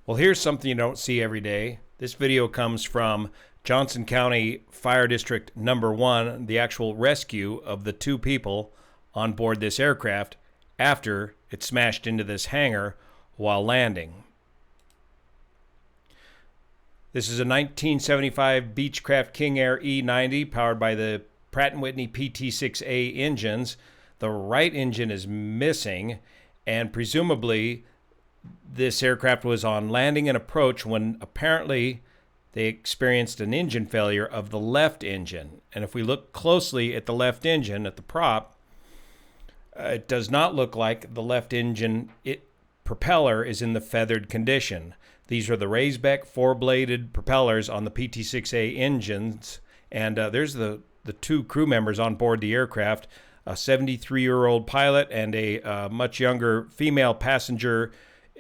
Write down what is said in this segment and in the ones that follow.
Well, here's something you don't see every day. This video comes from Johnson County Fire District Number 1, the actual rescue of the two people on board this aircraft after it smashed into this hangar while landing. This is a 1975 Beechcraft King Air E-90 powered by the Pratt & Whitney PT6A engines. The right engine is missing, and presumably this aircraft was on landing and approach when apparently they experienced an engine failure of the left engine. And if we look closely at the left engine, at the prop, it does not look like the left engine propeller is in the feathered condition. These are the Raisbeck four-bladed propellers on the PT6A engines, and there's the two crew members on board the aircraft, a 73-year-old pilot and a much younger female passenger,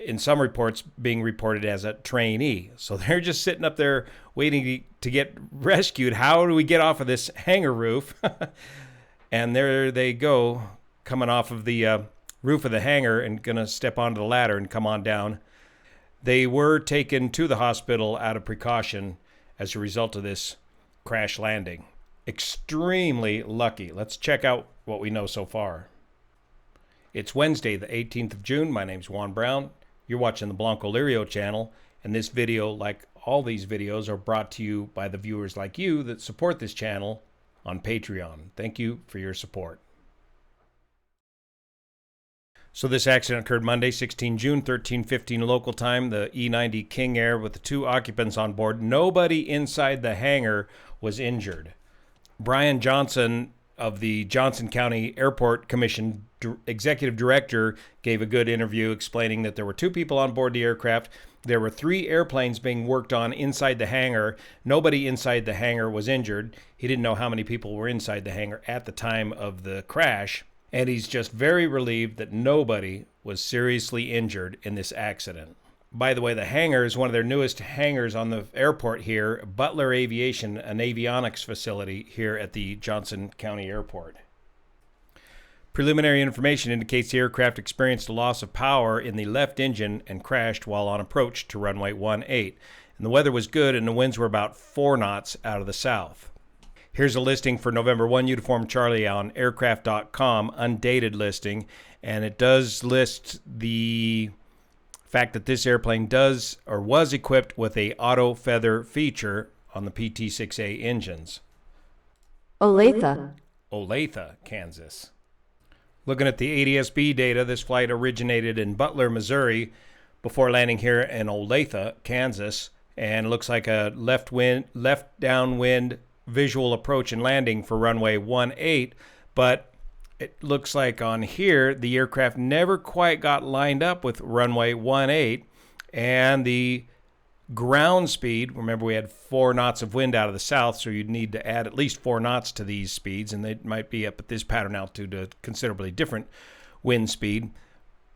in some reports being reported as a trainee. So they're just sitting up there waiting to get rescued. How do we get off of this hangar roof? And there they go, coming off of the roof of the hangar and going to step onto the ladder and come on down. They were taken to the hospital out of precaution as a result of this crash landing. Extremely lucky. Let's check out what we know so far. It's Wednesday, the 18th of June. My name's Juan Brown. You're watching the BLANCOLIRIO channel, and this video, like all these videos, are brought to you by the viewers like you that support this channel on Patreon. Thank you for your support. So this accident occurred Monday, 16 June, 13:15 local time. The E-90 King Air with the two occupants on board. Nobody inside the hangar was injured. Brian Johnson of the Johnson County Airport Commission executive director gave a good interview explaining that there were two people on board the aircraft. There were 3 airplanes being worked on inside the hangar. Nobody inside the hangar was injured. He didn't know how many people were inside the hangar at the time of the crash. And he's just very relieved that nobody was seriously injured in this accident. By the way, the hangar is one of their newest hangars on the airport here, Butler Aviation, an avionics facility here at the Johnson County Airport. Preliminary information indicates the aircraft experienced a loss of power in the left engine and crashed while on approach to runway 18. And the weather was good and the winds were about 4 knots out of the south. Here's a listing for November 1 Uniform Charlie on aircraft.com, undated listing, and it does list the fact that this airplane does or was equipped with a Autofeather feature on the PT6A engines. Olathe, Kansas. Looking at the ADS-B data, this flight originated in Butler, Missouri, before landing here in Olathe, Kansas, and looks like a left downwind visual approach and landing for runway 18, but it looks like on here the aircraft never quite got lined up with runway 18, and the ground speed, remember we had 4 knots of wind out of the south, so you'd need to add at least 4 knots to these speeds, and they might be up at this pattern altitude a considerably different wind speed.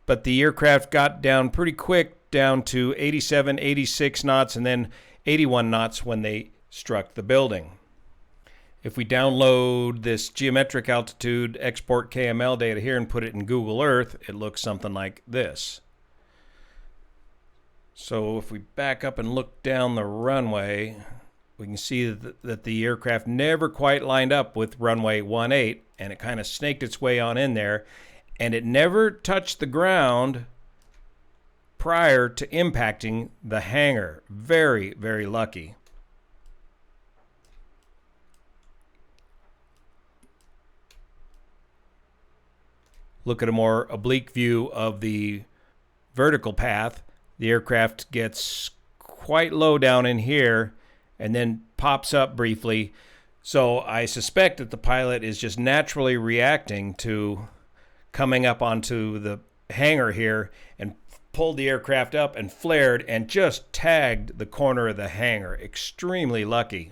But the aircraft got down pretty quick, down to 87, 86 knots, and then 81 knots when they struck the building. If we download this geometric altitude export KML data here and put it in Google Earth, it looks something like this. So if we back up and look down the runway, we can see that the aircraft never quite lined up with runway 18, and it kind of snaked its way on in there, and it never touched the ground prior to impacting the hangar. Very, very lucky. Look at a more oblique view of the vertical path. The aircraft gets quite low down in here and then pops up briefly. So I suspect that the pilot is just naturally reacting to coming up onto the hangar here and pulled the aircraft up and flared and just tagged the corner of the hangar. Extremely lucky.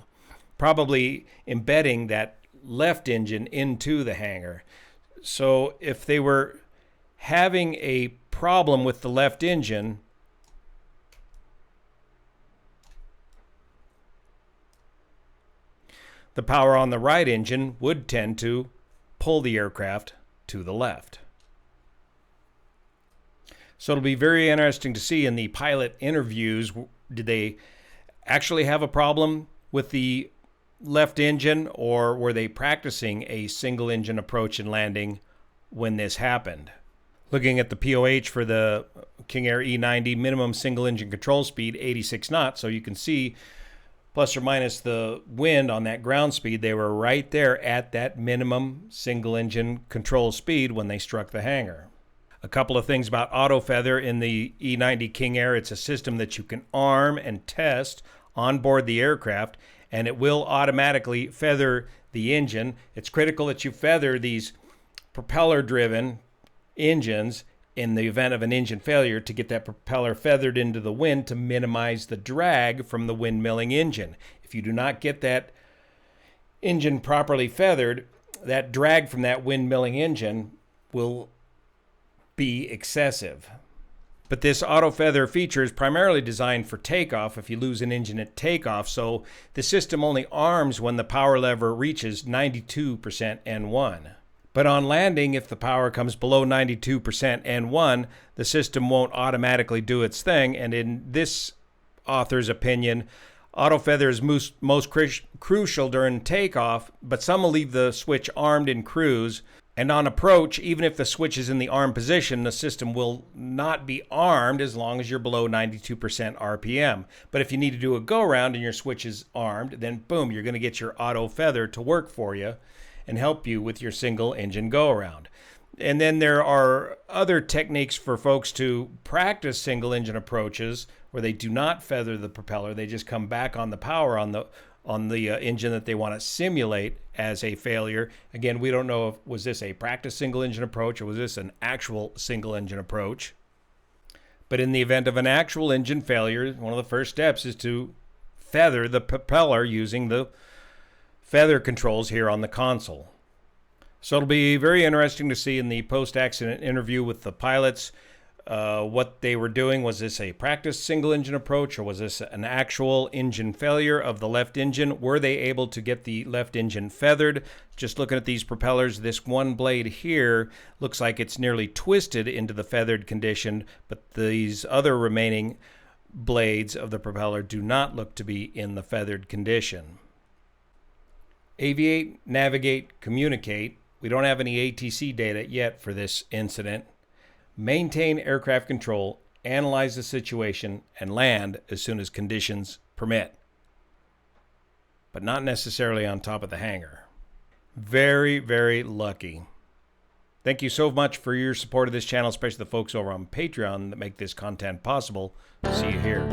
Probably embedding that left engine into the hangar. So if they were having a problem with the left engine, the power on the right engine would tend to pull the aircraft to the left. So it'll be very interesting to see in the pilot interviews, did they actually have a problem with the left engine, or were they practicing a single engine approach and landing when this happened? Looking at the POH for the King Air E-90, minimum single engine control speed 86 knots, so you can see plus or minus the wind on that ground speed, they were right there at that minimum single engine control speed when they struck the hangar. A couple of things about Autofeather in the E-90 King Air. It's a system that you can arm and test on board the aircraft, and it will automatically feather the engine. It's critical that you feather these propeller-driven engines in the event of an engine failure to get that propeller feathered into the wind to minimize the drag from the windmilling engine. If you do not get that engine properly feathered, that drag from that windmilling engine will be excessive. But this Autofeather feature is primarily designed for takeoff if you lose an engine at takeoff, so the system only arms when the power lever reaches 92% N1. But on landing, if the power comes below 92% N1, the system won't automatically do its thing, and in this author's opinion, Autofeather is most crucial during takeoff, but some will leave the switch armed in cruise, and on approach, even if the switch is in the armed position, the system will not be armed as long as you're below 92% RPM. But if you need to do a go-around and your switch is armed, then boom, you're going to get your Autofeather to work for you and help you with your single engine go-around. And then there are other techniques for folks to practice single engine approaches where they do not feather the propeller. They just come back on the power on the engine that they want to simulate as a failure. Again, we don't know if was this a practice single engine approach or was this an actual single engine approach. But in the event of an actual engine failure, one of the first steps is to feather the propeller using the feather controls here on the console. So it'll be very interesting to see in the post-accident interview with the pilots what they were doing. Was this a practice single engine approach, or was this an actual engine failure of the left engine? Were they able to get the left engine feathered? Just looking at these propellers, this one blade here looks like it's nearly twisted into the feathered condition, but these other remaining blades of the propeller do not look to be in the feathered condition. Aviate, navigate, communicate. We don't have any ATC data yet for this incident. Maintain aircraft control, analyze the situation, and land as soon as conditions permit. But not necessarily on top of the hangar. Very, very lucky. Thank you so much for your support of this channel, especially the folks over on Patreon that make this content possible. See you here.